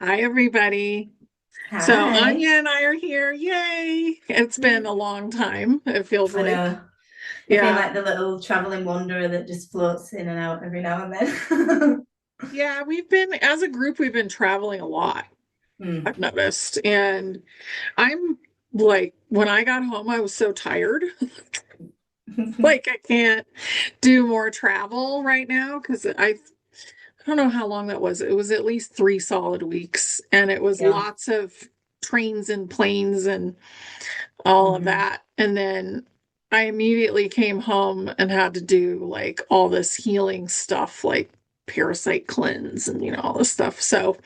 Hi, everybody. So Anya Hi. and I are here. Yay. It's been a long time, it feels I like. know. I feel Yeah. like the little traveling wanderer that just floats in and out every now and then. Yeah, as a group, we've been traveling a lot, Hmm. I've noticed. And I'm like, when I got home, I was so tired. Like, I can't do more travel right now because I don't know how long that was. It was at least 3 solid weeks, and it was Yeah. lots of trains and planes and all of Hmm. that. And then I immediately came home and had to do like all this healing stuff, like parasite cleanse and all this stuff. So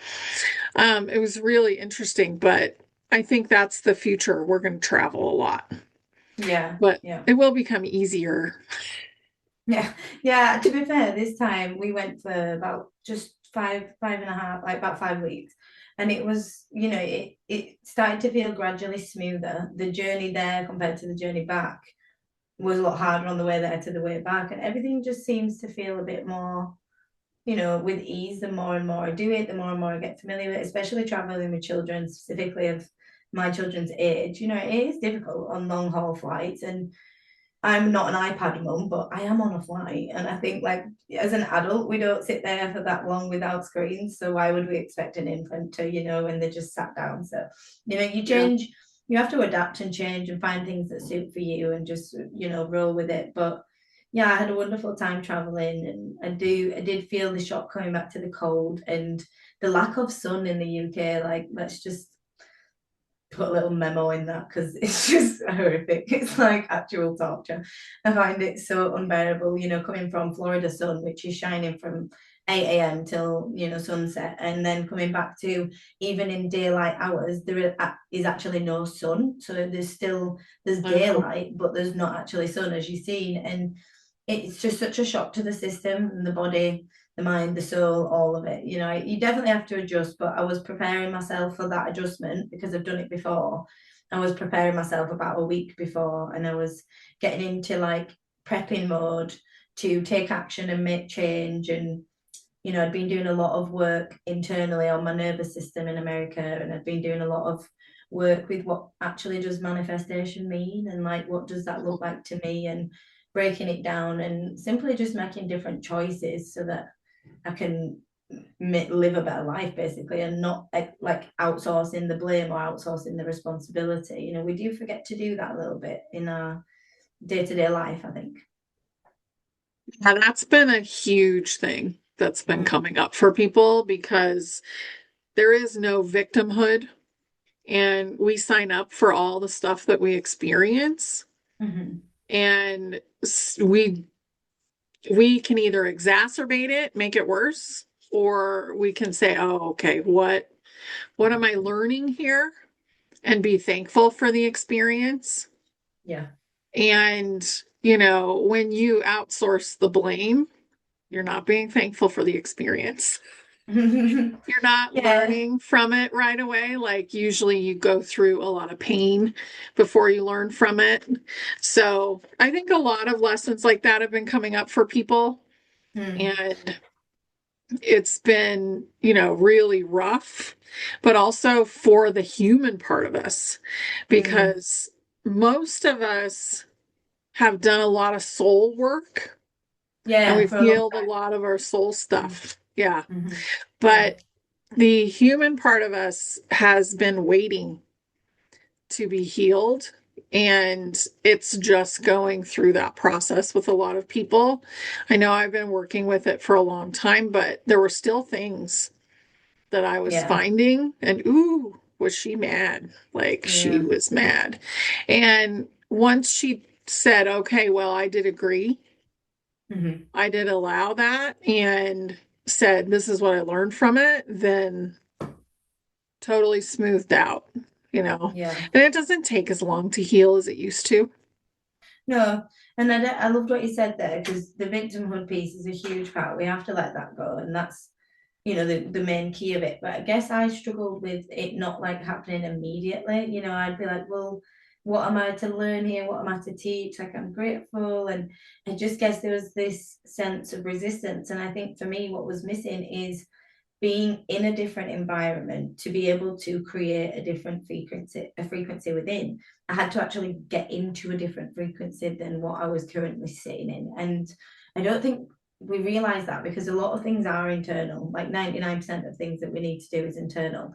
it was really interesting, but I think that's the future. We're going to travel a lot, Yeah. but Yeah. it will become easier. Yeah. Yeah. To be fair, this time we went for about just five and a half, like about 5 weeks. And it was, it started to feel gradually smoother. The journey there compared to the journey back was a lot harder on the way there to the way back. And everything just seems to feel a bit more with ease. The more and more I do it, the more and more I get familiar with it, especially traveling with children, specifically of my children's age. It is difficult on long haul flights. And I'm not an iPad mum, but I am on a flight. And I think, like, as an adult, we don't sit there for that long without screens. So why would we expect an infant to, when they just sat down? So, you Yeah. change, you have to adapt and change and find things that suit for you and just, roll with it. But yeah, I had a wonderful time traveling, and I did feel the shock coming back to the cold and the lack of sun in the UK. Like, let's just put a little memo in that because it's just horrific. It's like actual torture. I find it so unbearable, coming from Florida sun, which is shining from 8 a.m. till, sunset, and then coming back to even in daylight hours, there is actually no sun. So there's Wow. daylight, but there's not actually sun, as you've seen. And it's just such a shock to the system and the body, the mind, the soul, all of it. You definitely have to adjust, but I was preparing myself for that adjustment because I've done it before. I was preparing myself about a week before, and I was getting into like prepping mode to take action and make change. And I'd been doing a lot of work internally on my nervous system in America, and I'd been doing a lot of work with what actually does manifestation mean, and like what does that look like to me, and breaking it down and simply just making different choices so that I can live a better life, basically, and not like outsourcing the blame or outsourcing the responsibility. We do forget to do that a little bit in our day-to-day life, I think. Yeah, that's been a huge thing that's been Mm. coming up for people because there is no victimhood, and we sign up for all the stuff that we experience. Mm-hmm. And we can either exacerbate it, make it worse, or we can say, "Oh, okay, what am I learning here?" and be thankful for the experience. Yeah. And, when you outsource the blame, you're not being thankful for the experience. You're not Yeah. learning from it right away. Like usually you go through a lot of pain before you learn from it. So I think a lot of lessons like that have been coming up for people. Mm. And it's been, really rough, but also for the human part of us, Mm. because most of us have done a lot of soul work and Yeah, we've for a long healed a lot of our soul time. stuff. Yeah. Mm-hmm. Yeah. But the human part of us has been waiting to be healed. And it's just going through that process with a lot of people. I know I've been working with it for a long time, but there were still things that I was Yeah. finding. And ooh, was she mad? Like she Yeah. was mad. And once she said, okay, well, I did agree, Mm-hmm. I did allow that, and said, this is what I learned from it, then totally smoothed out, you know. Yeah. And it doesn't take as long to heal as it used to. No, and I loved what you said there because the victimhood piece is a huge part. We have to let that go, and that's the main key of it. But I guess I struggled with it not like happening immediately. I'd be like, well, what am I to learn here? What am I to teach? Like, I'm grateful, and I just guess there was this sense of resistance. And I think for me, what was missing is being in a different environment to be able to create a different frequency within, I had to actually get into a different frequency than what I was currently sitting in. And I don't think we realize that, because a lot of things are internal, like 99% of things that we need to do is internal.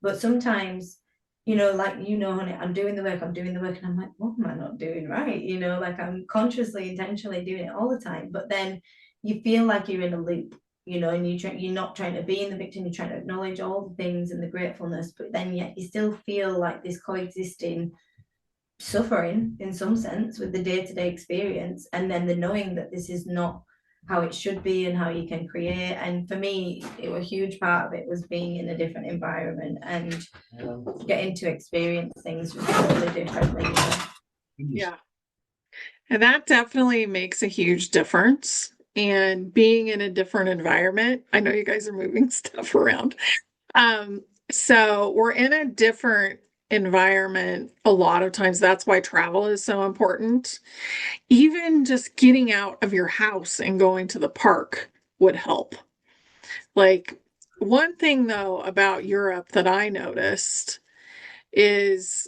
But sometimes, like, honey, I'm doing the work, and I'm like, what am I not doing right? Like, I'm consciously, intentionally doing it all the time. But then you feel like you're in a loop, and you're not trying to be in the victim, you're trying to acknowledge all the things and the gratefulness, but then yet you still feel like this coexisting suffering in some sense with the day-to-day experience, and then the knowing that this is not how it should be and how you can create. And for me, a huge part of it was being in a different environment and getting to experience things just totally differently. Yeah. And that definitely makes a huge difference. And being in a different environment, I know you guys are moving stuff around. Um, so we're in a different environment a lot of times. That's why travel is so important. Even just getting out of your house and going to the park would help. Like, one thing though about Europe that I noticed is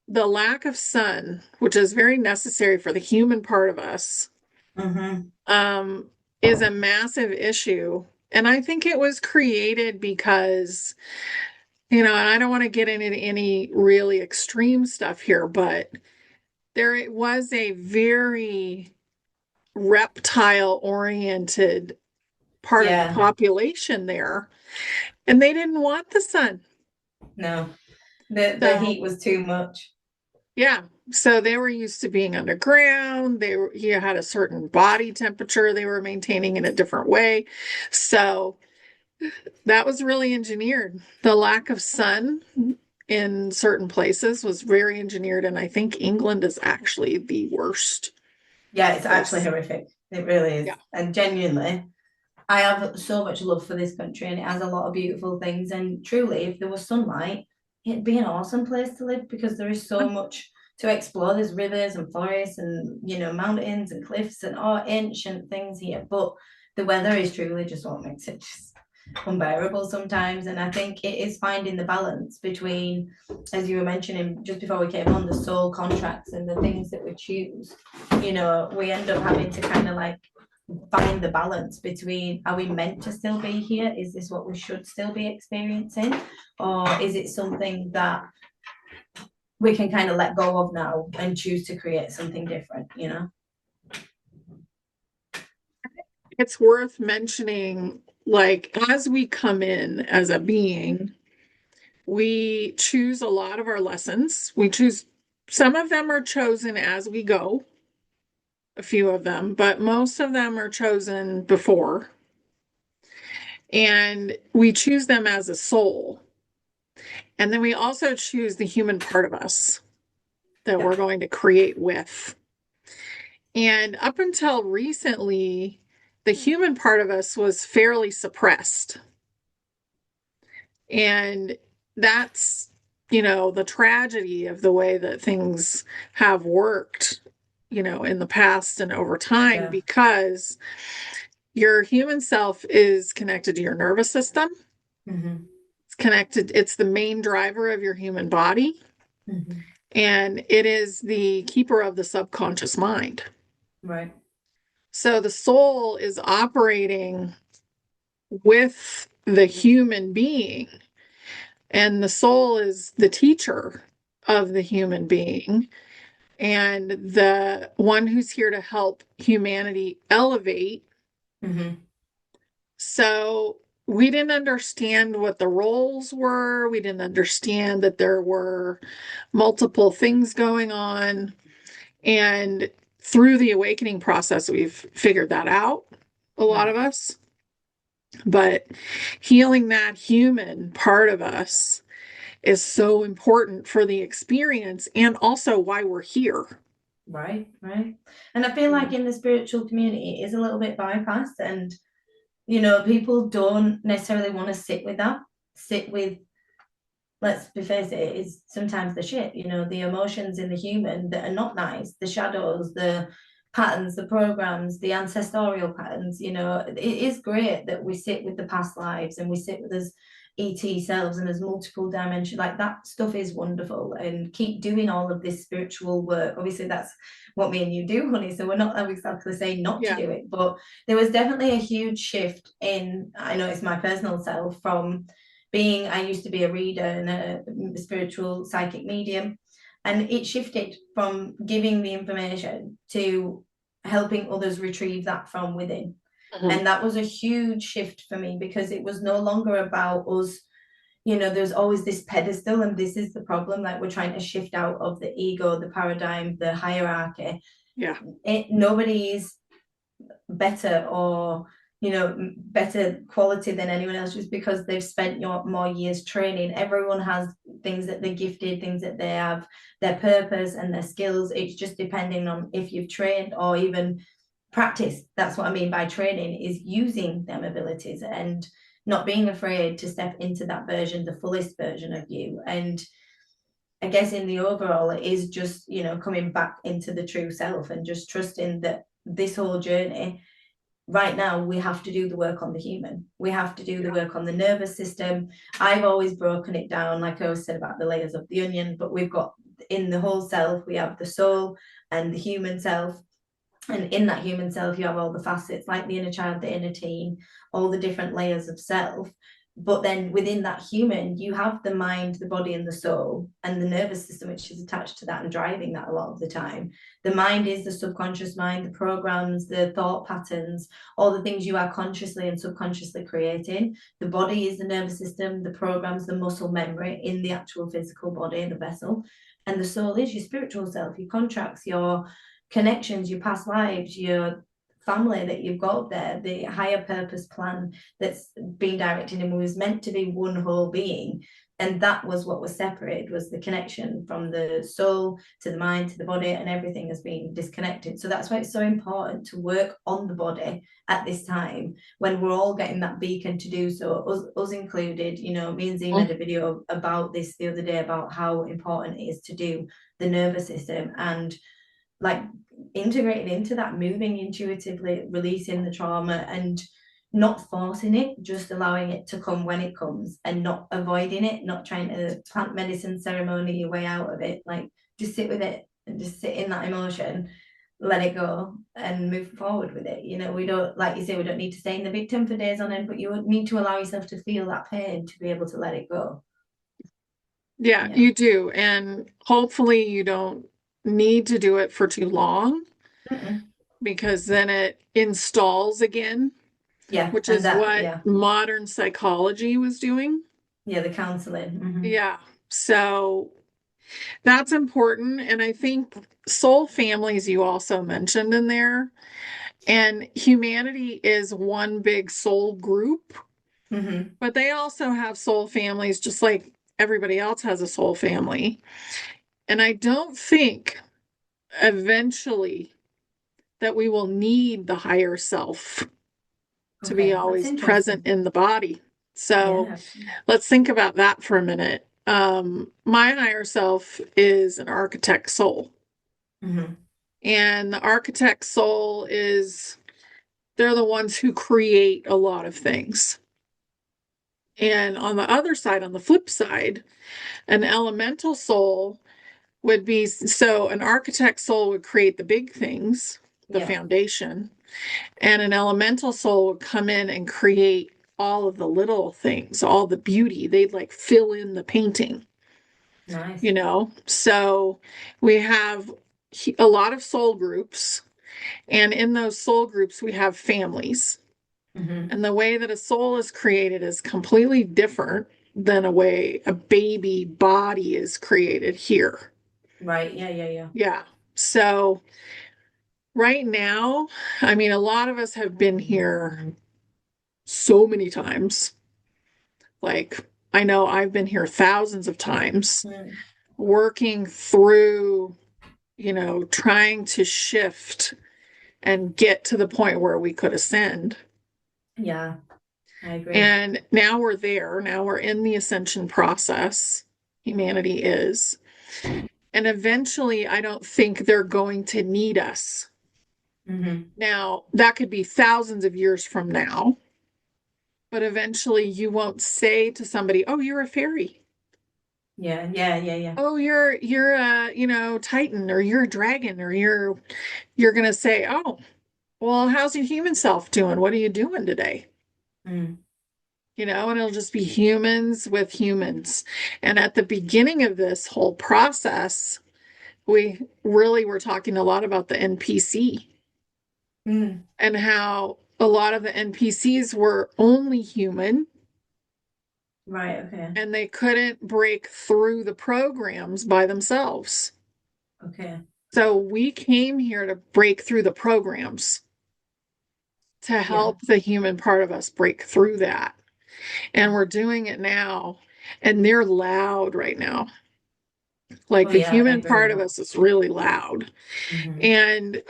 the lack of sun, which is very necessary for the human part of us, Mm-hmm. um, is a massive issue. And I think it was created because, and I don't want to get into any really extreme stuff here, but there was a very reptile oriented part of the Yeah, population there, and they didn't want the sun. no, the So, heat was too much. yeah. So they were used to being underground. You had a certain body temperature they were maintaining in a different way. So that was really engineered. The lack of sun in certain places was very engineered, and I think England is actually the worst Yeah, it's actually place. horrific. It really is. Yeah. And genuinely, I have so much love for this country, and it has a lot of beautiful things. And truly, if there was sunlight, it'd be an awesome place to live, because there is so much to explore. There's rivers and forests and, mountains and cliffs and all ancient things here. But the weather is truly just what makes it just unbearable sometimes. And I think it is finding the balance between, as you were mentioning just before we came on, the soul contracts and the things that we choose. We end up having to kind of like find the balance between, are we meant to still be here? Is this what we should still be experiencing? Or is it something that we can kind of let go of now and choose to create something different? It's worth mentioning, like, as we come in as a being, we choose a lot of our lessons. Some of them are chosen as we go, a few of them, but most of them are chosen before. And we choose them as a soul. And then we also choose the human part of us that Yeah. we're going to create with. And up until recently, the human part of us was fairly suppressed. And that's, the tragedy of the way that things have worked, in the past and over time, Yeah. because your human self is connected to your nervous system. Mm-hmm. It's the main driver of your human body, Mm-hmm. and it is the keeper of the subconscious mind. Right. So the soul is operating with the human being, and the soul is the teacher of the human being and the one who's here to help humanity elevate. Mm-hmm. So we didn't understand what the roles were. We didn't understand that there were multiple things going on. And through the awakening process, we've figured that out, a lot Right. of us. But healing that human part of us is so important for the experience and also why we're here. Right. Right. And I feel like in the spiritual community, it is a little bit bypassed, and people don't necessarily want to sit with, let's be face it, is sometimes the shit, the emotions in the human that are not nice, the shadows, the patterns, the programs, the ancestral patterns. It is great that we sit with the past lives and we sit with us ET selves and as multiple dimensions. Like that stuff is wonderful, and keep doing all of this spiritual work. Obviously, that's what me and you do, honey. So we're not exactly saying not to Yeah. do it, but there was definitely a huge shift in, I know it's my personal self, from being, I used to be a reader and a spiritual psychic medium, and it shifted from giving the information to helping others retrieve that from within. Mhm. And that was a huge shift for me, because it was no longer about us. There's always this pedestal, and this is the problem. Like, we're trying to shift out of the ego, the paradigm, the hierarchy. Yeah. Nobody is better, or better quality than anyone else just because they've spent more years training. Everyone has things that they're gifted, things that they have, their purpose and their skills. It's just depending on if you've trained or even practice. That's what I mean by training, is using them abilities and not being afraid to step into that version, the fullest version of you. And I guess in the overall, it is just, coming back into the true self and just trusting that this whole journey, right now, we have to do the work on the human. We have to do the Yeah. work on the nervous system. I've always broken it down, like I always said about the layers of the onion, but we've got, in the whole self, we have the soul and the human self. And in that human self, you have all the facets, like the inner child, the inner teen, all the different layers of self. But then within that human, you have the mind, the body, and the soul, and the nervous system, which is attached to that and driving that a lot of the time. The mind is the subconscious mind, the programs, the thought patterns, all the things you are consciously and subconsciously creating. The body is the nervous system, the programs, the muscle memory in the actual physical body, the vessel. And the soul is your spiritual self, your contracts, your connections, your past lives, your family that you've got there, the higher purpose plan that's been directed and was meant to be one whole being. And that was what was separated, was the connection from the soul to the mind to the body, and everything has been disconnected. So that's why it's so important to work on the body at this time, when we're all getting that beacon to do so, us included. Me and Z made a video about this the other day, about how important it is to do the nervous system, and like integrating into that, moving intuitively, releasing the trauma and not forcing it, just allowing it to come when it comes, and not avoiding it, not trying to plant medicine ceremony your way out of it. Like, just sit with it and just sit in that emotion, let it go and move forward with it. We don't, like you say, we don't need to stay in the victim for days on end, but you need to allow yourself to feel that pain to be able to let it go. Yeah, Yeah. you do. And hopefully you don't need to do it for too long, Mm-mm. because then it installs again, Yeah, which and is that, what yeah, modern psychology was doing. yeah, the counseling. Mm-hmm. Yeah. So that's important. And I think soul families you also mentioned in there, and humanity is one big soul group, Mm-hmm. but they also have soul families just like everybody else has a soul family. And I don't think eventually that we will need the higher self to be Okay, that's always present interesting. in the body. So Yeah. let's think about that for a minute. My higher self is an architect soul, Mm-hmm. and the architect soul is, they're the ones who create a lot of things. And on the other side, on the flip side, an elemental soul would be, so an architect soul would create the big things, the Yeah. foundation, and an elemental soul would come in and create all of the little things, all the beauty. They'd like fill in the painting, Nice. you know? So we have a lot of soul groups, and in those soul groups, we have families. Mm-hmm. And the way that a soul is created is completely different than a way a baby body is created here. Right. Yeah. Yeah. Yeah. Yeah. So right now, I mean, a lot of us have been here so many times. Like, I know I've been here thousands of times Mm. working through, trying to shift and get to the point where we could ascend. Yeah. I agree. And now we're there. Now we're in the ascension process. Humanity is. And eventually, I don't think they're going to need us. Hmm. Now, that could be thousands of years from now, but eventually you won't say to somebody, "Oh, you're a fairy. Yeah, yeah, yeah, yeah. Oh, you're a, Titan, or you're a dragon, or you're gonna say, "Oh, well, how's your human self doing? What are you doing today?" Mm. And it'll just be humans with humans. And at the beginning of this whole process, we really were talking a lot about the NPC Mm. and how a lot of the NPCs were only human Right, okay. and they couldn't break through the programs by themselves. Okay. So we came here to break through the programs, to Yeah. help the human part of us break through that. And we're doing it now. And they're loud right now. Like Oh the yeah, human very part of loud. us is really loud. Hmm. And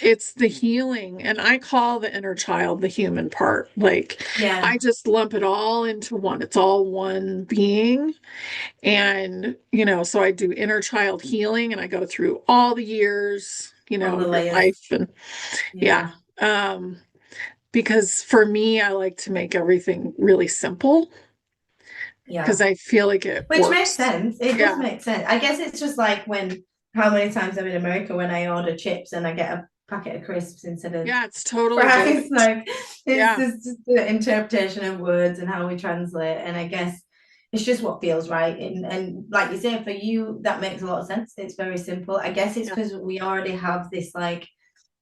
it's the healing. And I call the inner child the human part. Like I Yeah, just lump it all into one. It's all one being. And, so I do inner child healing and I go through all the years, all the your layers. life. And yeah. Yeah, Um, because for me, I like to make everything really simple because yeah. I feel like it Which makes works. sense. It does Yeah. make sense. I guess it's just like when how many times I'm in America when I order chips and I get a packet of crisps instead of Yeah, it's totally fries. different. Like it's Yeah. just the interpretation of words and how we translate. And I guess it's just what feels right. And like you say, for you, that makes a lot of sense. It's very simple. I guess it's Yeah. because we already have this like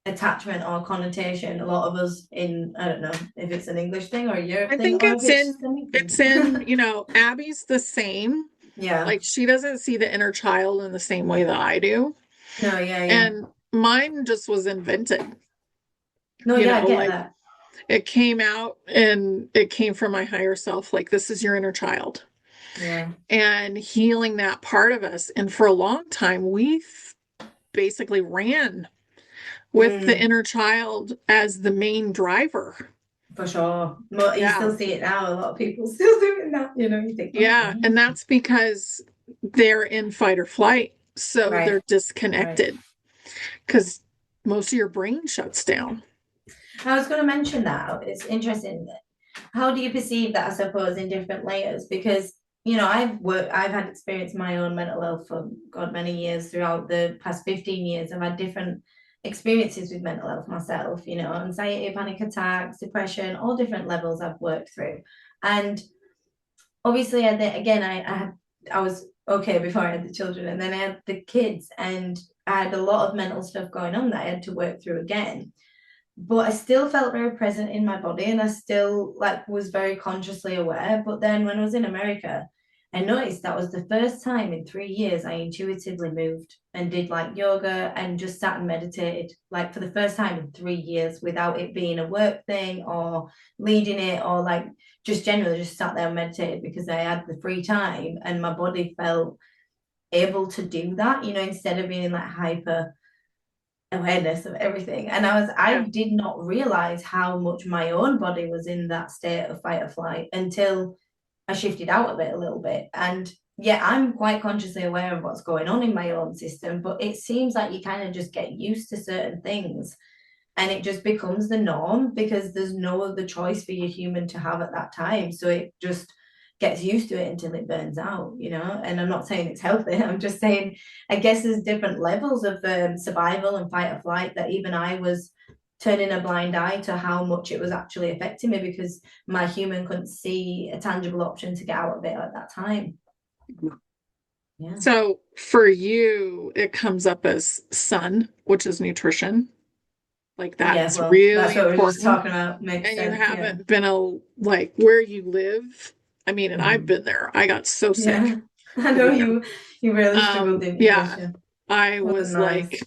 attachment or connotation. A lot of us in I don't know if it's an English thing or a Europe I thing think or if it's it's in just a me it's thing. in, Abby's the same. Yeah. Like she doesn't see the inner child in the same way that I do. No, yeah, yeah. And mine just was invented, No, yeah, I get like that. it came out and it came from my higher self. Like this is your inner child Yeah. and healing that part of us. And for a long time, we basically ran with the Mm, inner child as the main driver. for sure. But you Yeah. still see it now. A lot of people still doing that. You think, oh, Yeah. right. And that's because they're in fight or flight. So they're Right, right. disconnected because most of your brain shuts down. I was going to mention that. It's interesting. How do you perceive that, I suppose, in different layers? Because, I've had experience in my own mental health for God many years. Throughout the past 15 years, I've had different experiences with mental health myself, anxiety, panic attacks, depression, all different levels I've worked through. And obviously, I was okay before I had the children, and then I had the kids, and I had a lot of mental stuff going on that I had to work through again. But I still felt very present in my body, and I still like was very consciously aware. But then when I was in America, I noticed that was the first time in 3 years I intuitively moved and did like yoga and just sat and meditated, like for the first time in 3 years without it being a work thing or leading it or like just generally just sat there and meditated because I had the free time and my body felt able to do that, instead of being like hyper awareness of everything. And I Yeah. did not realize how much my own body was in that state of fight or flight until I shifted out of it a little bit. And yeah, I'm quite consciously aware of what's going on in my own system, but it seems like you kind of just get used to certain things and it just becomes the norm because there's no other choice for your human to have at that time. So it just gets used to it until it burns out, And I'm not saying it's healthy. I'm just saying, I guess there's different levels of survival and fight or flight that even I was turning a blind eye to how much it was actually affecting me because my human couldn't see a tangible option to get out of it at that time. Yeah. So for you, it comes up as sun, which is nutrition. Like Yeah, that's well, that's really what we were just important. talking about. Makes And you sense. Yeah. haven't been like where you live. I mean, and I've Mhm. been there. I got so sick Yeah. I know living there. you really struggled, didn't you? Bless Yeah, you. I Wasn't was like, nice.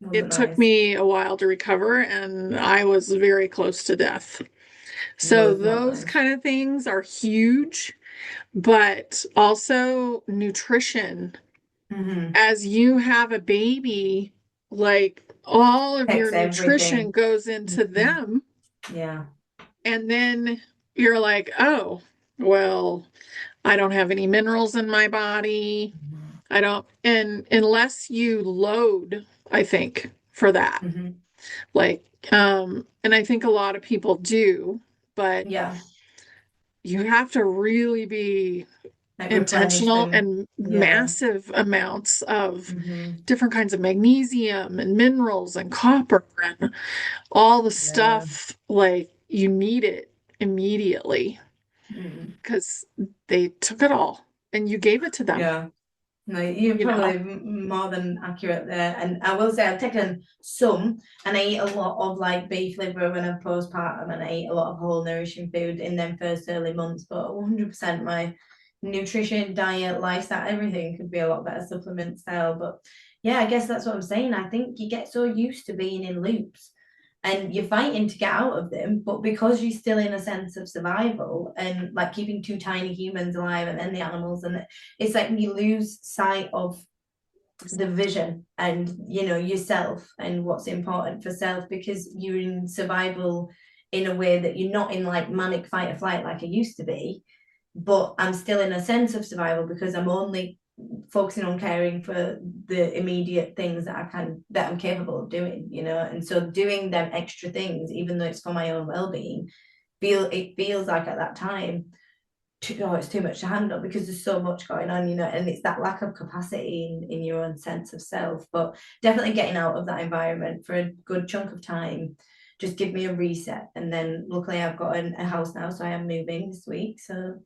Wasn't it took nice. me a while to recover, and I was very close to death. So Was not those nice. kind of things are huge, but also nutrition. Hmm. As you have a baby, like all of your Affects nutrition everything. goes into Mhm. them, Yeah. and then you're like, oh, well, I don't have any minerals in my body. Mhm. I don't, and unless you load, I think. for that. Hmm. Like, and I think a lot of people do, but Yeah. you have to really be Like replenish intentional, them. and Yeah. massive amounts of Hmm. different kinds of magnesium and minerals and copper and all the Yeah. stuff. Like, you need it immediately Mm. because they took it all and you gave it to them, Yeah. No, you're you probably know. more than accurate there. And I will say I've taken some, and I eat a lot of like beef liver when I'm postpartum, and I eat a lot of whole nourishing food in them first early months. But 100% my nutrition, diet, lifestyle, everything could be a lot better supplement style. But yeah, I guess that's what I'm saying. I think you get so used to being in loops and you're fighting to get out of them, but because you're still in a sense of survival and like keeping two tiny humans alive and then the animals, and it's like you lose sight of the vision and yourself and what's important for self because you're in survival in a way that you're not in like manic fight or flight like I used to be, but I'm still in a sense of survival because I'm only focusing on caring for the immediate things that I'm capable of doing, and so doing them extra things, even though it's for my own well-being, it feels like at that time it's too much to handle because there's so much going on, and it's that lack of capacity in your own sense of self. But definitely getting out of that environment for a good chunk of time just give me a reset. And then luckily I've got a house now, so I am moving this week. So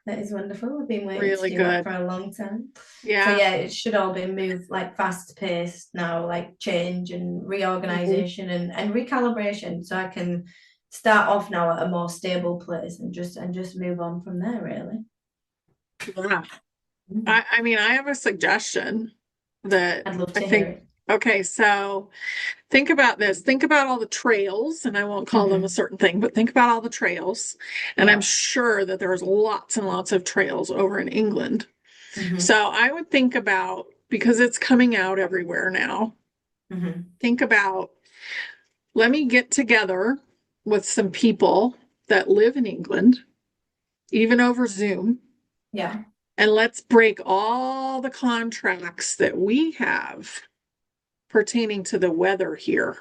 that is wonderful. I've been waiting to Really do that good. for a long time. So Yeah. yeah, it should all be moved like fast paced now, like change and Mhm. reorganization and recalibration, so I can start off now at a more stable place and just move on from there, really. Yeah. Mm. I mean, I have a suggestion that I'd love I to hear think, it. okay, so think about this. Think about all the trails, and I won't call them a Hmm. certain thing, but think about all the trails. And I'm Yeah. sure that there's lots and lots of trails over in England. Hmm. So I would think about, because it's coming out everywhere now, Hmm. think about, let me get together with some people that live in England, even over Zoom, Yeah. and let's break all the contracts that we have pertaining to the weather here.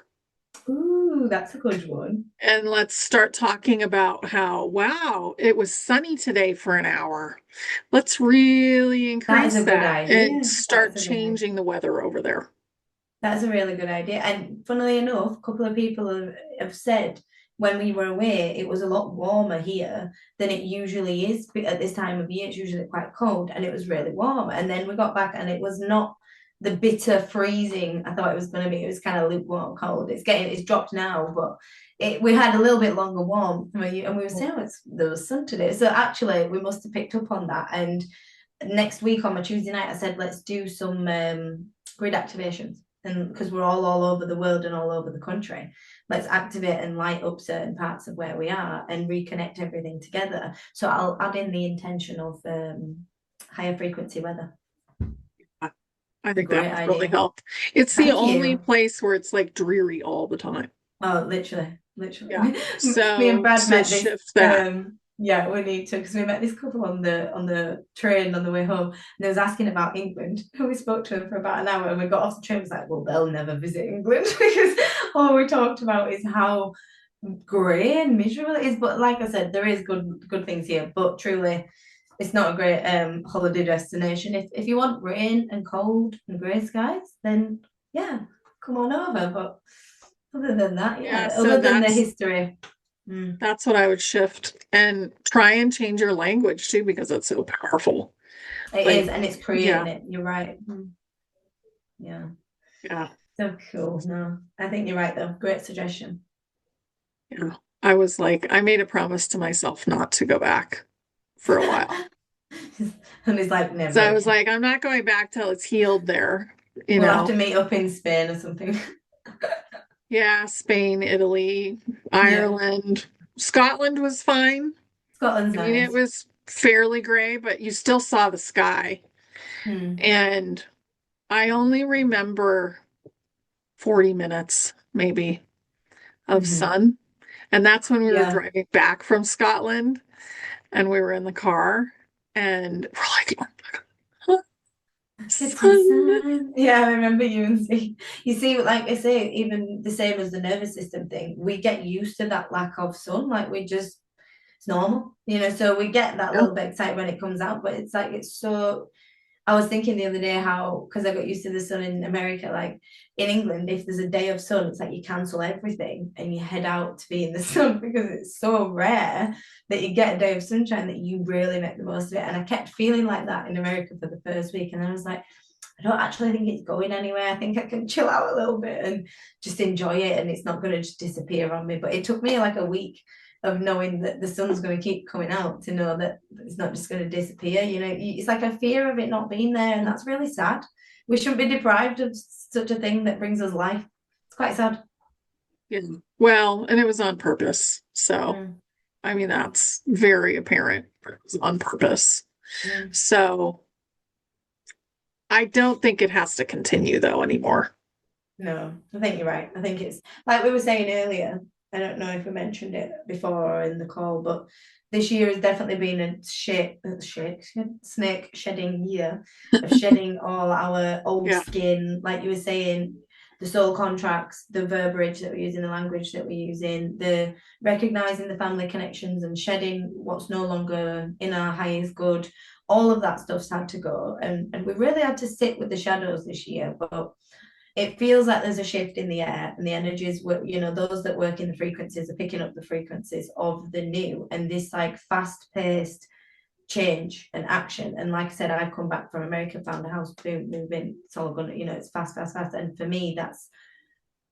Ooh, that's a good one. And let's start talking about how, wow, it was sunny today for an hour. Let's really That is increase a good that and idea. start That's a good idea. changing the weather over there. That's a really good idea. And funnily enough, a couple of people have said when we were away, it was a lot warmer here than it usually is at this time of year. It's usually quite cold, and it was really warm. And then we got back, and it was not the bitter freezing I thought it was going to be. It was kind of lukewarm cold. It's dropped now, but we had a little bit longer warmth, and we were saying, oh, there was sun today. So actually, we must have picked up on that. And next week on my Tuesday night, I said, let's do some grid activations. And because we're all over the world and all over the country, let's activate and light up certain parts of where we are and reconnect everything together. So I'll add in the intention of higher frequency weather. I think that Great would really idea. help. It's the Thank only you. place where it's like dreary all the time. Oh, literally, literally. Yeah. Me and So Brad to met this. shift that, Yeah, we need to because we met this couple on the train on the way home, and they was asking about England. And we spoke to them for about an hour, and we got off the train. It was like, well, they'll never visit England because all we talked about is how grey and miserable it is. But like I said, there is good things here. But truly, it's not a great holiday destination. If you want rain and cold and grey skies, then yeah, come on over. But other than that, yeah, yeah, so other than the that's history, that's what I would shift, and try and change your language too, because it's so powerful. it is, Like, and it's creating yeah, it. You're right. Yeah, yeah, so cool. No, I think you're right though. Great suggestion. yeah. I was like, I made a promise to myself not to go back for a while. And it's like So never I was again. like, I'm not going back till it's healed there, you We'll have to know. meet up in Spain or something. Yeah, Spain, Italy, Yeah, Ireland, Scotland was fine. Scotland's I mean, it nice. was fairly gray, but you still saw the sky. Hmm. And I only remember 40 minutes, maybe, of Hmm. sun. And that's when we were Yeah. driving back from Scotland and we were in the car and we're like, Getting Sun. sun. Yeah, I remember you and see. You see, like I say, even the same as the nervous system thing, we get used to that lack of sun. Like we just, it's normal, so we get that Yeah. little bit excited when it comes out, but it's like, it's so, I was thinking the other day how, because I got used to the sun in America, like in England, if there's a day of sun, it's like you cancel everything and you head out to be in the sun because it's so rare that you get a day of sunshine that you really make the most of it. And I kept feeling like that in America for the first week. And then I was like, I don't actually think it's going anywhere. I think I can chill out a little bit and just enjoy it, and it's not going to just disappear on me. But it took me like a week of knowing that the sun's going to keep coming out to know that it's not just going to disappear. It's like a fear of it not being there, and that's really sad. We shouldn't be deprived of such a thing that brings us life. It's quite sad. Yeah. Well, and it was on purpose. So, Mm, I mean, that's very apparent. It was on purpose. mm. So, I don't think it has to continue though anymore. No, I think you're right. I think it's like we were saying earlier. I don't know if we mentioned it before or in the call, but this year has definitely been a snake shedding year of shedding all our old Yeah. skin. Like you were saying, the soul contracts, the verbiage that we're using, the language that we're using, the recognizing the family connections and shedding what's no longer in our highest good. All of that stuff's had to go, and we really had to sit with the shadows this year, but it feels like there's a shift in the air, and the energies those that work in the frequencies are picking up the frequencies of the new, and this like fast paced change and action. And like I said, I've come back from America, found a house, boom, move in, it's all gonna, it's fast, fast, fast. And for me,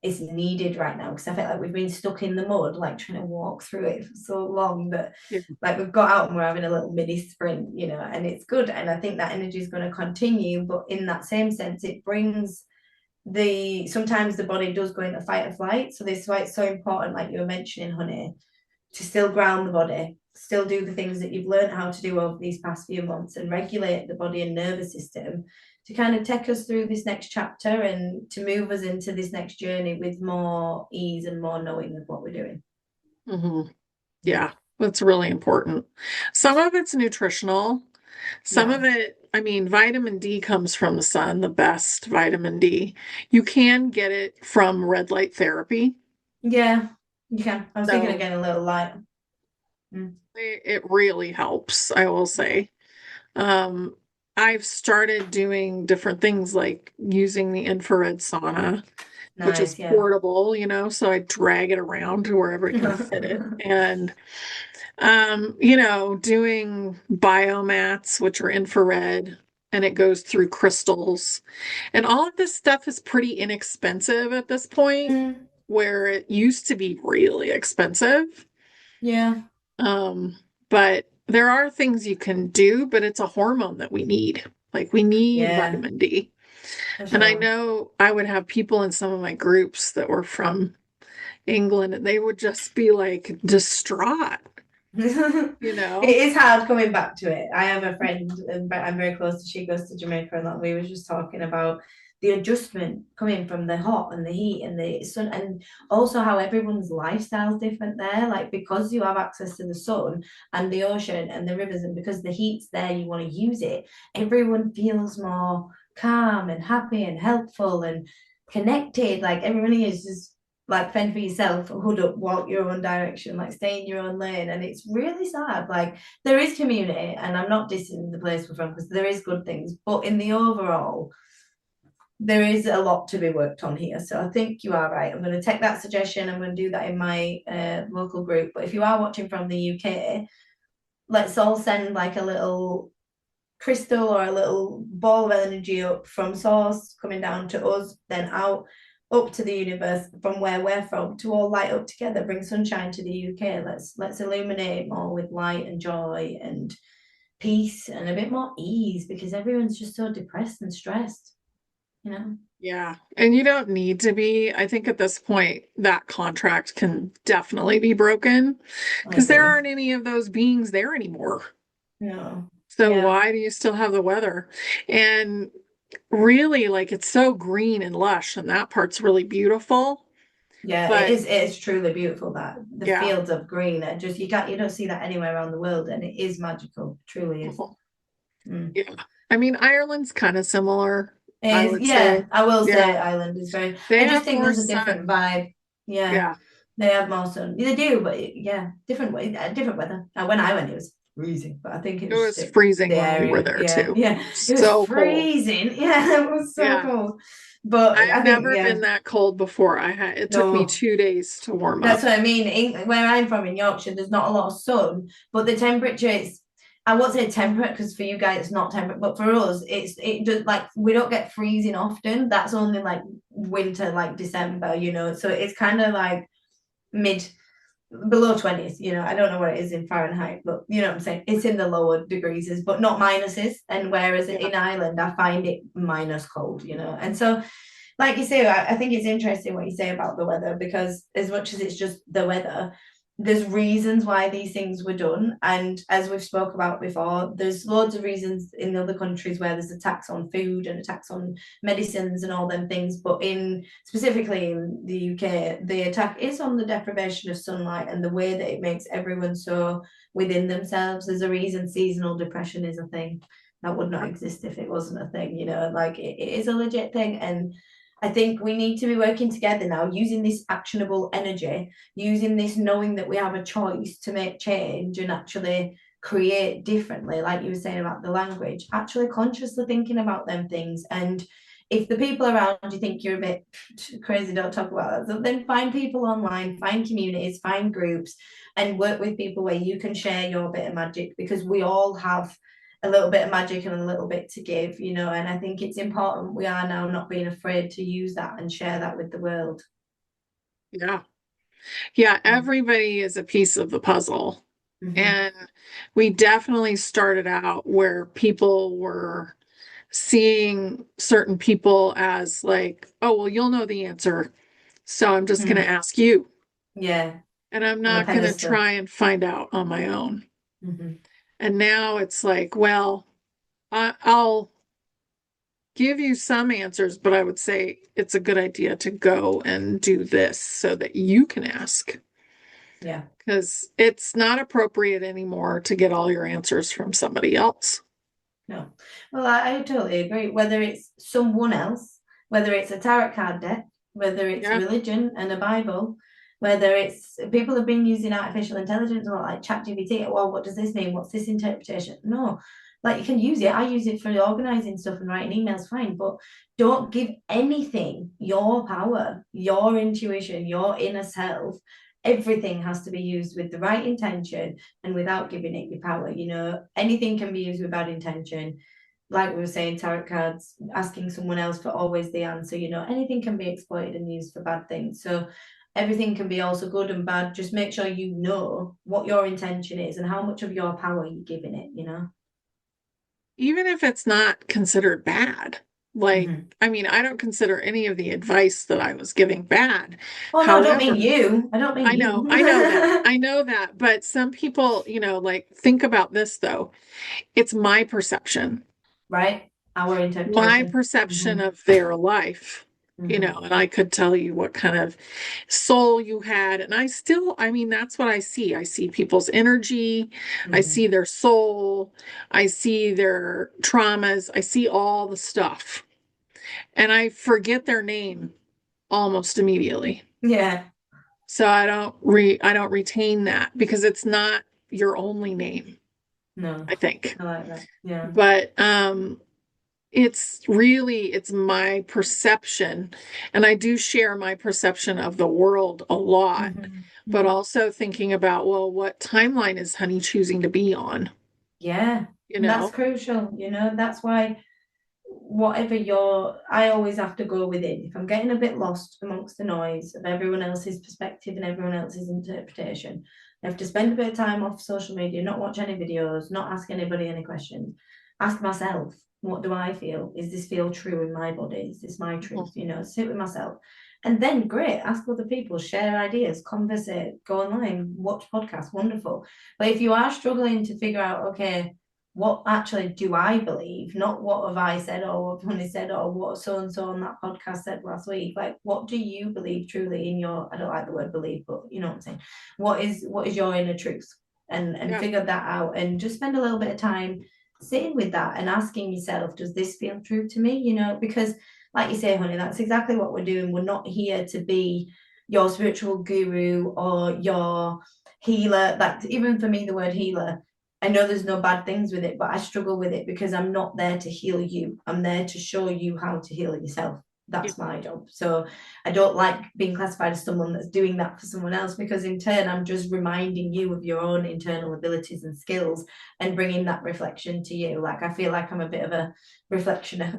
it's needed right now, because I feel like we've been stuck in the mud, like trying to walk through it for so long that Yeah. like we've got out and we're having a little mini sprint, and it's good. And I think that energy is going to continue, but in that same sense, it brings sometimes the body does go into fight or flight. So this is why it's so important, like you were mentioning, honey, to still ground the body, still do the things that you've learned how to do over these past few months, and regulate the body and nervous system to kind of take us through this next chapter and to move us into this next journey with more ease and more knowing of what we're doing. Hmm. Yeah. That's really important. Some of it's nutritional. Some Yeah. of it, I mean, vitamin D comes from the sun, the best vitamin D. You can get it from red light therapy. Yeah, you can. I was thinking of So getting a little light. Mm. it really helps, I will say. Um, I've started doing different things like using the infrared sauna, which is Nice, yeah. portable, so I drag it around to wherever I can fit it. And doing biomats, which are infrared, and it goes through crystals. And all of this stuff is pretty inexpensive at this point, Mm, where it used to be really expensive. yeah, Um, but there are things you can do, but it's a hormone that we need. Like we need yeah, vitamin D. for And I sure. know I would have people in some of my groups that were from England and they would just be like distraught, It you know? is hard coming back to it. I have a friend, and I'm very close to. She goes to Jamaica a lot. We were just talking about the adjustment coming from the hot and the heat and the sun, and also how everyone's lifestyle is different there. Like because you have access to the sun and the ocean and the rivers, and because the heat's there, you want to use it. Everyone feels more calm and happy and helpful and connected. Like everybody is just like fend for yourself, hood up, walk your own direction, like stay in your own lane. And it's really sad. Like there is community, and I'm not dissing the place we're from because there is good things, but in the overall, there is a lot to be worked on here. So I think you are right. I'm going to take that suggestion. I'm going to do that in my local group. But if you are watching from the UK, let's all send like a little crystal or a little ball of energy up from source coming down to us, then out up to the universe from where we're from, to all light up together, bring sunshine to the UK. Let's illuminate more with light and joy and peace and a bit more ease, because everyone's just so depressed and stressed. Yeah. And you don't need to be. I think at this point, that contract can definitely be broken I because there agree. aren't any of those beings there anymore. No. So Yeah. why do you still have the weather? And really, like it's so green and lush, and that part's really beautiful. Yeah, it But is. It is truly beautiful, that the yeah, fields of green are just, you don't see that anywhere around the world, and it is magical. It truly is. mhm, Mm. yeah. I mean, Ireland's kind of similar, I Is would say. yeah, I will say Yeah, Ireland is very. they I just have think more there's a different sun. vibe. Yeah, Yeah, they have more sun. They do, but yeah, different way, different weather. When I went, it was freezing, but I think it it was just was freezing the when we were area. there Yeah, too. yeah, it was So cold. freezing. Yeah, it was so Yeah, cold. But I've I think never yeah, been that cold before. It took me no. 2 days to warm That's up. what I mean. Where I'm from in Yorkshire, there's not a lot of sun, but the temperature is. I won't say temperate because for you guys it's not temperate, but for us, it just like we don't get freezing often. That's only like winter, like December, So it's kind of like mid below 20s. I don't know what it is in Fahrenheit, but you know what I'm saying. It's in the lower degrees, but not minuses. And whereas Yeah. in Ireland, I find it minus cold, and so like you say, I think it's interesting what you say about the weather because as much as it's just the weather, there's reasons why these things were done. And as we've spoke about before, there's loads of reasons in other countries where there's a tax on food and a tax on medicines and all them things. But in specifically in the UK, the attack is on the deprivation of sunlight and the way that it makes everyone so within themselves. There's a reason seasonal depression is a thing that would not exist if it wasn't a thing, like it is a legit thing. And I think we need to be working together now, using this actionable energy, using this knowing that we have a choice to make change and actually create differently, like you were saying about the language, actually consciously thinking about them things. And if the people around you think you're a bit crazy, don't talk about that. So then find people online, find communities, find groups, and work with people where you can share your bit of magic because we all have a little bit of magic and a little bit to give, and I think it's important we are now not being afraid to use that and share that with the world. Yeah. Yeah, everybody is a piece of the puzzle. Mm-hmm. And we definitely started out where people were seeing certain people as like, oh, well, you'll know the answer. So I'm just going to Mm. ask you. Yeah, And I'm on a not going to pedestal. try and find out on my own. Mm-hmm. And now it's like, well, I'll give you some answers, but I would say it's a good idea to go and do this so that you can ask. Yeah. Because it's not appropriate anymore to get all your answers from somebody else. No. Well, I totally agree. Whether it's someone else, whether it's a tarot card deck, whether it's Yeah. religion and a Bible, whether it's people have been using artificial intelligence or like ChatGPT. Well, what does this mean? What's this interpretation? No, like you can use it. I use it for organizing stuff and writing emails, fine, but don't give anything your power, your intuition, your inner self. Everything has to be used with the right intention and without giving it your power. Anything can be used with bad intention. Like we were saying, tarot cards, asking someone else for always the answer, anything can be exploited and used for bad things. So everything can be also good and bad. Just make sure you know what your intention is and how much of your power you're giving it. Even if it's not considered bad. Like, Mm-hmm. I mean, I don't consider any of the advice that I was giving bad. Oh no, I don't mean However, you. I don't mean you. I know that. I know that. But some people, like, think about this though. It's my perception, Right? Our my interpretation. perception Mm-hmm. of their life, Mm-hmm. and I could tell you what kind of soul you had. And I mean, that's what I see. I see people's energy, I Mm-hmm. see their soul, I see their traumas, I see all the stuff. And I forget their name almost immediately. Yeah. So I don't retain that because it's not your only name, No. I think. I like that. Yeah. But it's my perception, and I do share my perception of the world a lot, Mm-hmm. but Mm-hmm. also thinking about, well, what timeline is Honey choosing to be on? Yeah. You And that's know? crucial. That's why whatever I always have to go within. If I'm getting a bit lost amongst the noise of everyone else's perspective and everyone else's interpretation, I have to spend a bit of time off social media, not watch any videos, not ask anybody any questions. Ask myself, what do I feel? Is this feel true in my body? Is this my truth? Mhm. Sit with myself. And then great, ask other people, share ideas, conversate, go online, watch podcasts, wonderful. But if you are struggling to figure out, okay, what actually do I believe? Not what have I said or what Tony said or what so and so on that podcast said last week. Like, what do you believe truly in your? I don't like the word believe, but you know what I'm saying. What is your inner truth? And Yeah. figure that out and just spend a little bit of time. sitting with that and asking yourself, does this feel true to me? Because like you say, honey, that's exactly what we're doing. We're not here to be your spiritual guru or your healer. Like, even for me, the word healer, I know there's no bad things with it, but I struggle with it because I'm not there to heal you. I'm there to show you how to heal yourself. Yeah. That's my job. So I don't like being classified as someone that's doing that for someone else, because in turn, I'm just reminding you of your own internal abilities and skills and bringing that reflection to you. Like, I feel like I'm a bit of a reflectioner,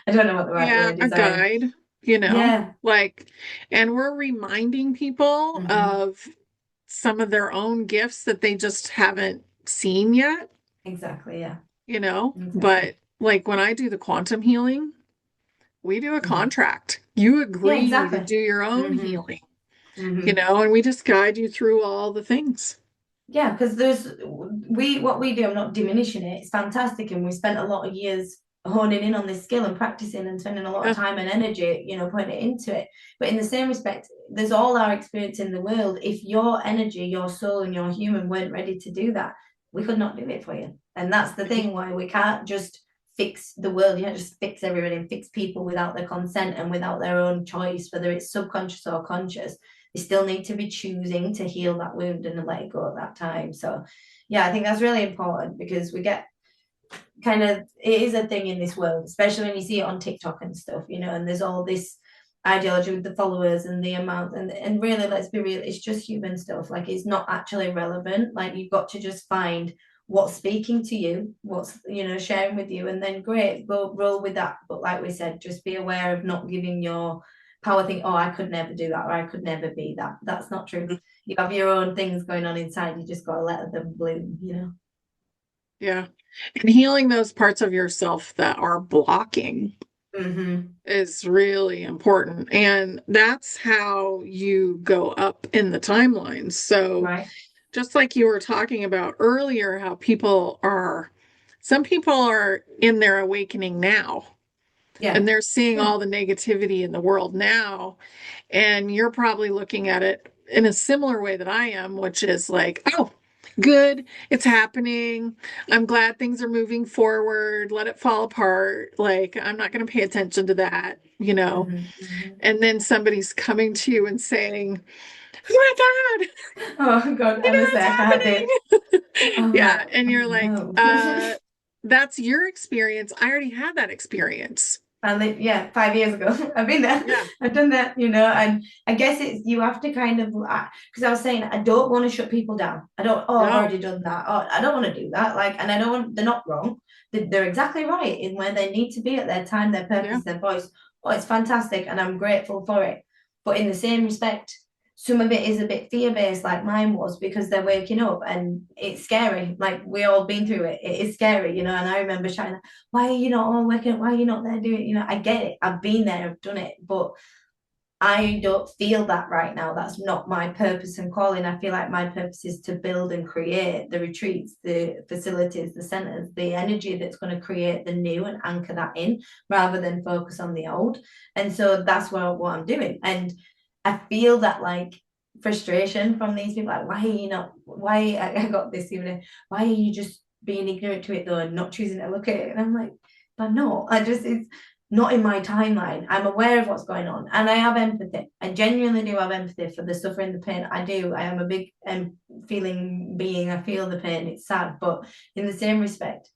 I don't know what the right Yeah, word a is. guide, Yeah. like, and we're reminding people Hmm. of some of their own gifts that they just haven't seen yet, Exactly. Yeah. but Exactly. like when I do the quantum healing, we do a Hmm. contract. You Yeah, agree to exactly. do your own Hmm. healing, Hmm. and we just guide you through all the things. Yeah, because what we do, I'm not diminishing it. It's fantastic, and we spent a lot of years honing in on this skill and practicing and spending a lot of Yeah. time and energy, putting it into it. But in the same respect, there's all our experience in the world. If your energy, your soul, and your human weren't ready to do that, we could not do it for you. And that's the thing, why we can't just fix the world. You can't just fix everybody and fix people without their consent and without their own choice, whether it's subconscious or conscious. They still need to be choosing to heal that wound and let it go at that time. So, yeah, I think that's really important, because we get kind of, it is a thing in this world, especially when you see it on TikTok and stuff, and there's all this ideology with the followers and the amount, and really, let's be real, it's just human stuff. Like, it's not actually relevant. Like, you've got to just find what's speaking to you, what's sharing with you, and then great, go roll with that. But like we said, just be aware of not giving your power think, oh, I could never do that, or I could never be that. That's not true. You have your own things going on inside. You just got to let them bloom. Yeah. And healing those parts of yourself that are blocking Mm-hmm. is really important. And that's how you go up in the timeline. So, Right. just like you were talking about earlier, how some people are in their awakening now and Yeah. they're seeing Yeah. all the negativity in the world now. And you're probably looking at it in a similar way that I am, which is like, oh, good, it's happening. I'm glad things are moving forward. Let it fall apart. Like, I'm not going to pay attention to that. Mm-hmm. Mm-hmm. And then somebody's coming to you and saying, oh my God, Oh God, honestly, I can't do it. it's happening. I'm Yeah. like, And oh you're like, no. that's your experience. I already had that experience. Yeah, 5 years ago. I've been there. Yeah. I've done that. And I guess it's, you have to kind of, because I was saying, I don't want to shut people down. I don't, oh, I've No. already done that. Oh, I don't want to do that. Like, and I don't want, they're not wrong. They're exactly right in where they need to be at their time, their Yeah. purpose, their voice. Oh, it's fantastic, and I'm grateful for it. But in the same respect, some of it is a bit fear-based, like mine was, because they're waking up and it's scary. Like, we all been through it. It is scary. And I remember trying, why are you not all working? Why are you not there doing it? I get it. I've been there, I've done it, but I don't feel that right now. That's not my purpose and calling. I feel like my purpose is to build and create the retreats, the facilities, the centers, the energy that's going to create the new and anchor that in, rather than focus on the old. And so that's what I'm doing. And I feel that, like, frustration from these people, like, why are you not, why, I got this even, why are you just being ignorant to it though and not choosing to look at it? And I'm like, but no, it's not in my timeline. I'm aware of what's going on, and I have empathy. I genuinely do have empathy for the suffering, the pain. I do. I am a big feeling being. I feel the pain. It's sad, but in the same respect,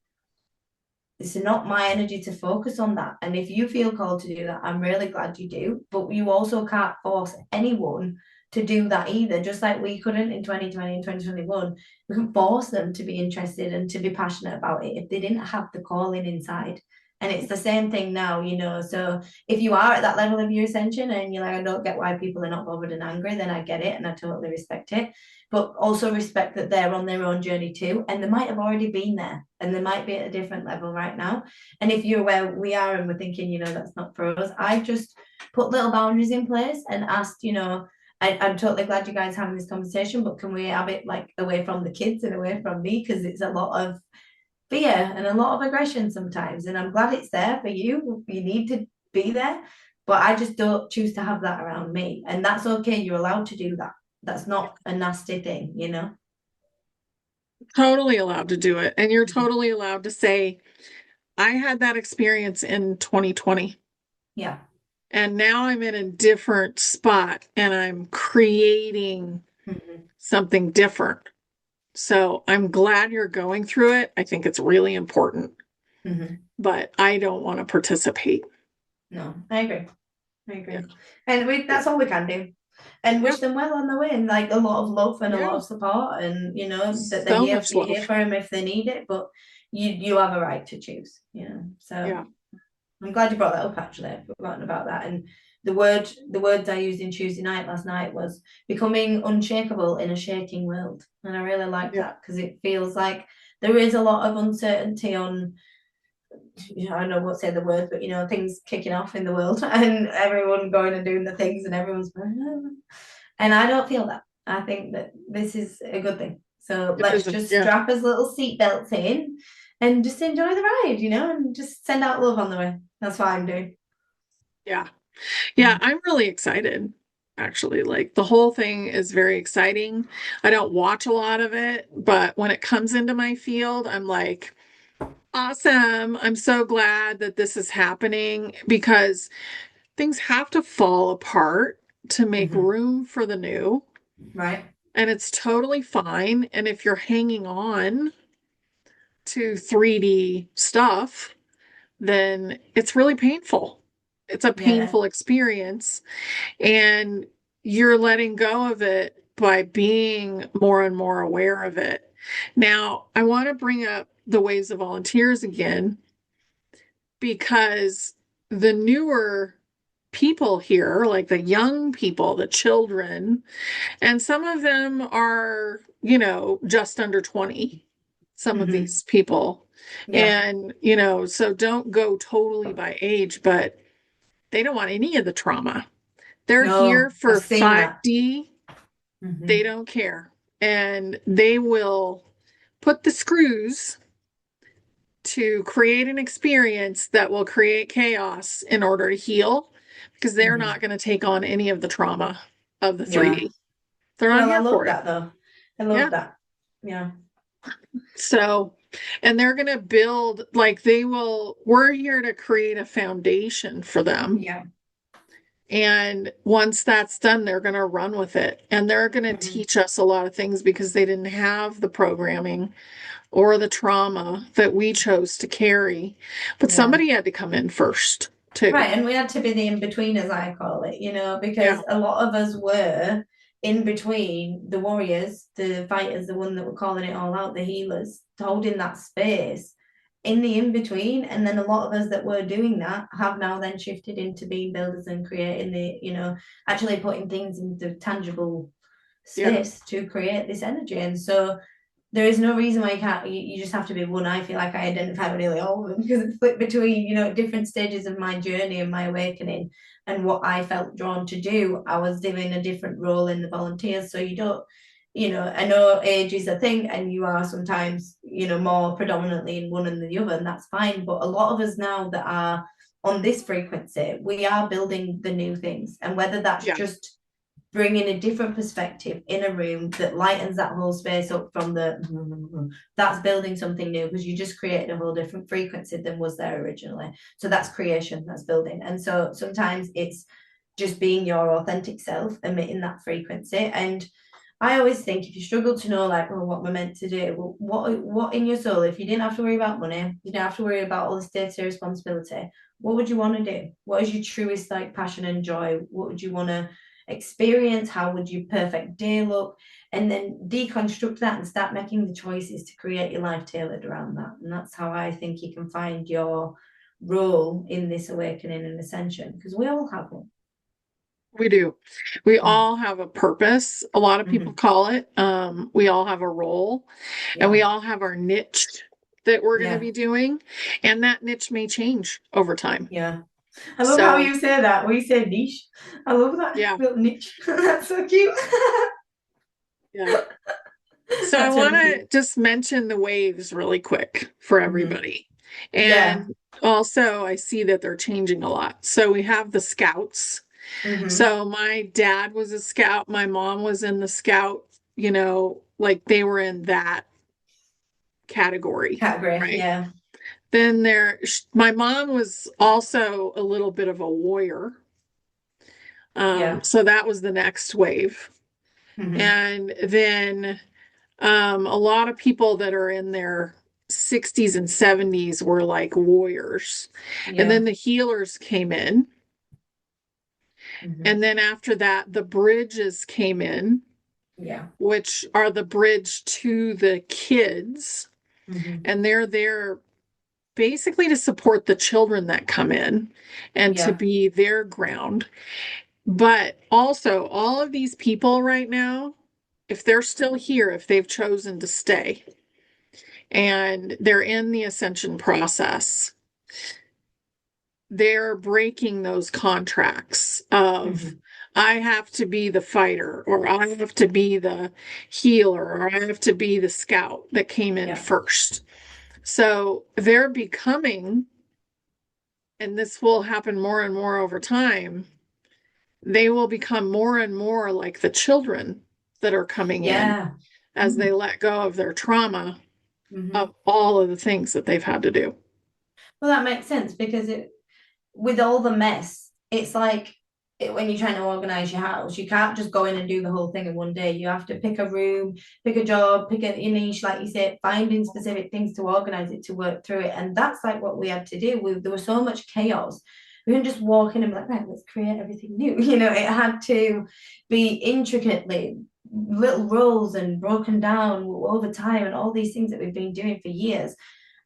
it's not my energy to focus on that. And if you feel called to do that, I'm really glad you do. But you also can't force anyone to do that either. Just like we couldn't in 2020 and 2021, we couldn't force them to be interested and to be passionate about it if they didn't have the calling inside. And it's the same thing now. So if you are at that level of your ascension and you're like, I don't get why people are not bothered and angry, then I get it and I totally respect it. But also respect that they're on their own journey too. And they might have already been there and they might be at a different level right now. And if you're where we are and we're thinking, that's not for us, I just put little boundaries in place and asked, I'm totally glad you guys are having this conversation, but can we have it like away from the kids and away from me? Because it's a lot of fear and a lot of aggression sometimes. And I'm glad it's there for you. You need to be there. But I just don't choose to have that around me. And that's okay. You're allowed to do that. That's not a nasty thing. totally allowed to do it. And you're Mhm. totally allowed to say, I had that experience in 2020. Yeah. And now I'm in a different spot and I'm creating Mhm. something different. So I'm glad you're going through it. I think it's really important, Mhm. but I don't want to participate. No, I agree. I Yeah. agree. And that's all we can do. And Yeah. wish them well on the way, and like a lot of love and a lot Yeah. of support, and that they're So here much you're here love. for them if they need it, but you have a right to choose, So Yeah. I'm glad you brought that up. Actually, I've forgotten about that. And the words I used in Tuesday night last night was becoming unshakable in a shaking world, and I really like Yeah. that because it feels like there is a lot of uncertainty on, I don't won't say the word, but things kicking off in the world and everyone going and doing the things and everyone's and I don't feel that. I think that this is a good thing. So It let's is. just Yeah. strap us little seatbelts in and just enjoy the ride, and just send out love on the way. That's what I'm doing. Yeah. Yeah. I'm really excited. Actually, like the whole thing is very exciting. I don't watch a lot of it, but when it comes into my field, I'm like, awesome. I'm so glad that this is happening because things have to fall apart to make Mm-hmm. room for the new. Right? And it's totally fine. And if you're hanging on to 3D stuff, then it's really painful. It's a Yeah. painful experience. And you're letting go of it by being more and more aware of it. Now, I want to bring up the Waves of Volunteers again because the newer people here, like the young people, the children, and some of them are, just under 20, some of Mm-hmm. these people. Yeah. And, so don't go totally by age, but they don't want any of the trauma. They're here No, I've for seen that. 5D. They Mm-hmm. don't care. And they will put the screws to create an experience that will create chaos in order to heal because they're Mm-hmm. not going to take on any of the trauma of the Yeah. 3D. They're not Well, I here love for it. that though. I Yeah. love that. Yeah. So, and they're going to build, like, we're here to create a foundation for them. Yeah. And once that's done, they're going to run with it. And they're going to Mm-hmm. teach us a lot of things because they didn't have the programming or the trauma that we chose to carry. But Yeah. somebody had to come in first, too. Right, and we had to be the in between, as I call it, Yeah. because a lot of us were in between the warriors, the fighters, the one that were calling it all out, the healers, holding that space in the in between. And then a lot of us that were doing that have now then shifted into being builders and creating actually putting things into tangible Yeah. space to create this energy. And so there is no reason why you can't. You just have to be one. I feel like I identify with nearly all of them because it's split between different stages of my journey and my awakening and what I felt drawn to do. I was doing a different role in the volunteers, so you don't. I know age is a thing, and you are sometimes more predominantly in one and the other, and that's fine. But a lot of us now that are on this frequency, we are building the new things, and whether that's Yeah. just bringing a different perspective in a room that lightens that whole space up from that's building something new because you just created a whole different frequency than was there originally. So that's creation, that's building. And so sometimes it's just being your authentic self, emitting that frequency. And I always think if you struggle to know like, oh, what am I meant to do? Well, what in your soul, if you didn't have to worry about money, you didn't have to worry about all this day-to-day responsibility, what would you want to do? What is your truest like passion and joy? What would you want to experience? How would your perfect day look? And then deconstruct that and start making the choices to create your life tailored around that. And that's how I think you can find your role in this awakening and ascension because we all have one. We do. We Mm. all have a purpose. A lot of people Mm-hmm. call it. We all have a role and we Yeah. all have our niche that we're going to Yeah. be doing. And that niche may change over time. Yeah. I love how So, you say that. We say niche. I love that yeah, little niche. That's so cute. yeah. So I That's want really to cute. just mention the waves really quick for Mm-hmm. everybody. Yeah. And also, I see that they're changing a lot. So we have the scouts. Mm-hmm. So my dad was a scout, my mom was in the scout, like they were in that category, Category. right? Yeah. Then my mom was also a little bit of a warrior. Yeah. So that was the next wave. Hmm. And then a lot of people that are in their 60s and 70s were like warriors. And Yeah. then the healers came in. Hmm. And then after that, the bridges came in, Yeah. which are the bridge to the kids. Hmm. And they're there basically to support the children that come in and to Yeah. be their ground. But also, all of these people right now, if they're still here, if they've chosen to stay and they're in the ascension process, they're breaking those contracts of, Hmm. I have to be the fighter, or I have to be the healer, or I have to be the scout that came in Yeah. first. So they're becoming, and this will happen more and more over time, they will become more and more like the children that are coming in Yeah. as they let go of their trauma Hmm. of all of the things that they've had to do. Well, that makes sense because with all the mess, it's like when you're trying to organize your house, you can't just go in and do the whole thing in one day. You have to pick a room, pick a job, pick a niche, like you said, finding specific things to organize it, to work through it. And that's like what we had to do. There was so much chaos. We couldn't just walk in and be like, right, let's create everything new. It had to be intricately little roles and broken down over time and all these things that we've been doing for years.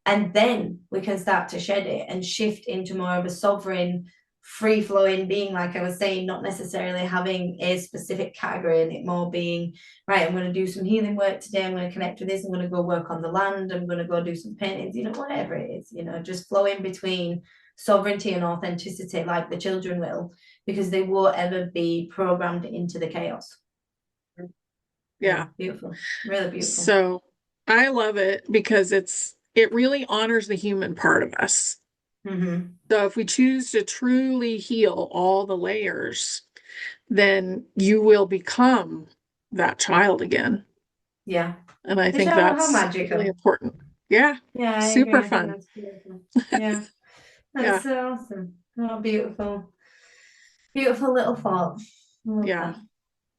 And then we can start to shed it and shift into more of a sovereign, free flowing being, like I was saying, not necessarily having a specific category and it more being, right, I'm going to do some healing work today, I'm going to connect with this, I'm going to go work on the land, I'm going to go do some paintings, whatever it is, just flowing between sovereignty and authenticity like the children will, because they won't ever be programmed into the chaos. Yeah, Yeah. beautiful, really beautiful. So I love it because it really honors the human part of us. Mm-hmm. So if we choose to truly heal all the layers, then you will become that child again. Yeah, And I which think how that's really magical. important. Yeah, Yeah, I agree. super I think fun. that's beautiful. Yeah, that's Yeah, so awesome. Oh, beautiful, beautiful little thought. I love yeah. that.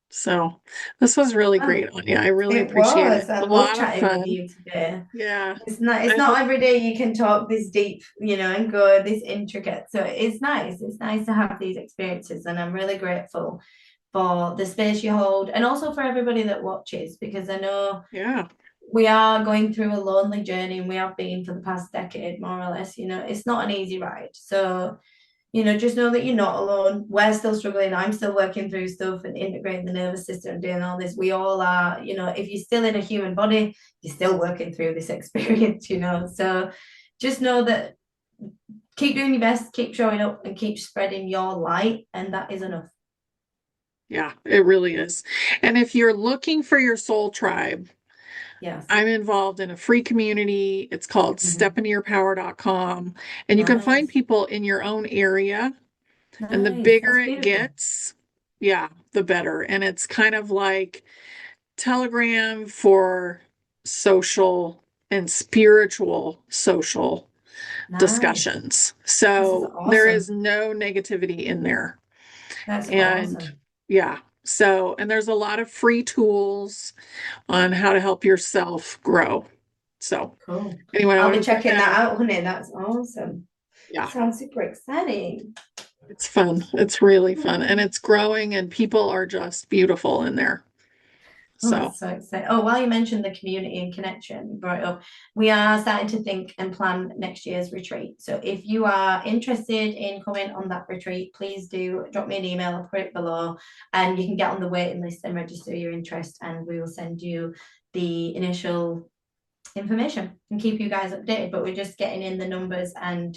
So this was really Oh, great, Anya. I really it appreciate it. was. I A love lot of chatting with fun. you today. Yeah. It's not. It's I not hope, every day you can talk this deep, and go this intricate. So it's nice. It's nice to have these experiences, and I'm really grateful for the space you hold, and also for everybody that watches, because I know yeah, we are going through a lonely journey, and we have been for the past decade, more or less. It's not an easy ride. So just know that you're not alone. We're still struggling. I'm still working through stuff and integrating the nervous system and doing all this. We all are, if you're still in a human body, you're still working through this experience. So just know that keep doing your best, keep showing up and keep spreading your light. And that is enough. yeah, it really is. And if you're looking for your soul tribe, Yes. I'm involved in a free community. It's called Mm-hmm. stepinyourpower.com. And you can find Nice. people in your own area. And the Nice. bigger That's it beautiful. gets, yeah, the better. And it's kind of like Telegram for social and spiritual social Nice. discussions. This is So there is awesome. no negativity in there. That's And awesome. yeah, so, and there's a lot of free tools on how to help yourself grow. So Cool. anyway, I I'll want be to put checking that that out. out, honey. That's awesome. Yeah, Sounds super exciting. it's fun. It's really fun. And Hmm. it's growing, and people are just beautiful in there. Oh, So, that's so exciting. Oh, while you mentioned the community and connection, you brought it up, we are starting to think and plan next year's retreat. So if you are interested in coming on that retreat, please do drop me an email. I'll put it below, and you can get on the waiting list and register your interest, and we will send you the initial information and keep you guys updated. But we're just getting in the numbers and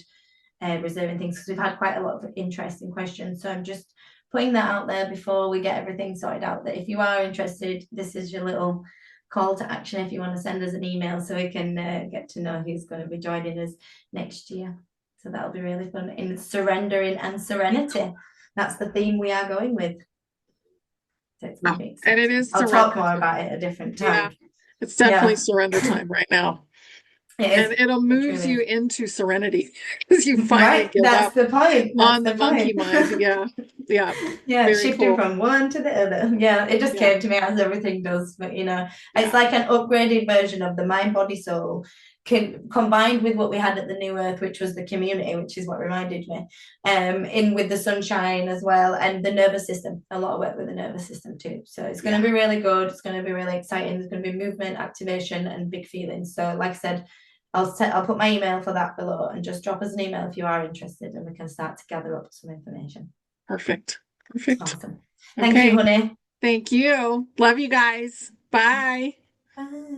reserving things because we've had quite a lot of interesting questions. So I'm just putting that out there before we get everything sorted out, that if you are interested, this is your little call to action if you want to send us an email so we can get to know who's going to be joining us next year. So that'll be really fun. In surrendering and serenity. That's the theme we are going with. So it's going yeah. to be And it exciting. is I'll talk surrender more time. about it at a different Yeah, time. it's definitely Yeah. surrender time right now. It And is. it'll It move truly you is. into serenity because you finally Right. give That's up the point. That's on the the monkey point. mind. Yeah. Yeah. Yeah, Very shifting cool. from one to the other. Yeah, it just Yeah. came to me as everything does. But it's Yeah. like an upgraded version of the mind, body, soul, combined with what we had at the New Earth, which was the community, which is what reminded me. In with the sunshine as well, and the nervous system. A lot of work with the nervous system too. So it's going Yeah. to be really good. It's going to be really exciting. There's going to be movement, activation, and big feelings. So, like I said, I'll put my email for that below, and just drop us an email if you are interested, and we can start to gather up some information. Perfect. Perfect. Awesome. Thank you, Okay. honey. Thank you. Love you guys. Bye. Bye.